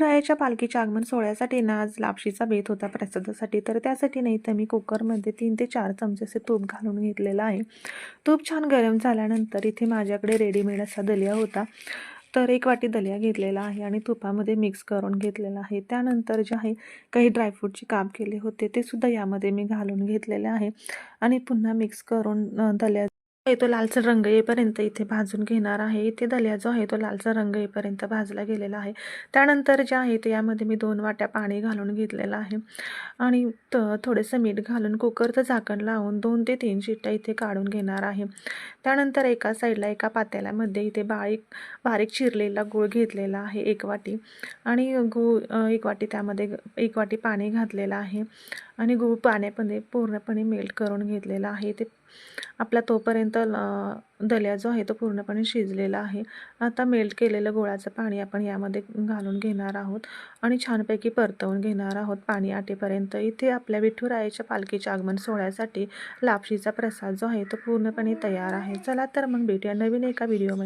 विठुरायाच्या पालखीच्या आगमन सोहळ्यासाठी ना आज लापशीचा बेत होता प्रसादासाठी. तर त्यासाठी नाही तर मी कुकरमध्ये 3 ते 4 चमचे असे तूप घालून घेतलेलं आहे. तूप छान गरम झाल्यानंतर इथे माझ्याकडे रेडीमेड असा दलिया होता. तर 1 वाटी दलिया घेतलेला आहे आणि तुपामध्ये मिक्स करून घेतलेला आहे. त्यानंतर जे आहे काही ड्रायफ्रूटचे काप केले होते ते सुद्धा यामध्ये मी घालून घेतलेले आहे आणि पुन्हा मिक्स करून दलिया आहे तो लालसर रंग येईपर्यंत इथे भाजून घेणार आहे. इथे दलिया जो आहे तो लालसर रंग येईपर्यंत भाजला गेलेला आहे. त्यानंतर जे आहे ते यामध्ये मी 2 वाट्या पाणी घालून घेतलेलं आहे आणि थोडंसं मीठ घालून कुकरचं झाकण लावून 2 ते 3 शिट्ट्या इथे काढून घेणार आहे. त्यानंतर एका साईडला एका पातेल्यामध्ये इथे बारीक चिरलेला गूळ घेतलेला आहे 1 वाटी आणि गूळ 1 वाटी त्यामध्ये 1 वाटी पाणी घातलेलं आहे आणि गूळ पाण्यामध्ये पूर्णपणे मेल्ट करून घेतलेला आहे. ते आपला तोपर्यंत दलिया जो आहे तो पूर्णपणे शिजलेला आहे. आता मेल्ट केलेलं गुळाचं पाणी आपण यामध्ये घालून घेणार आहोत आणि छानपैकी परतवून घेणार आहोत पाणी आटेपर्यंत. इथे आपल्या विठुरायाच्या पालखीच्या आगमन सोहळ्यासाठी लापशीचा प्रसाद जो आहे तो पूर्णपणे तयार आहे. चला तर मग भेटूया नवीन एका व्हिडिओमध्ये.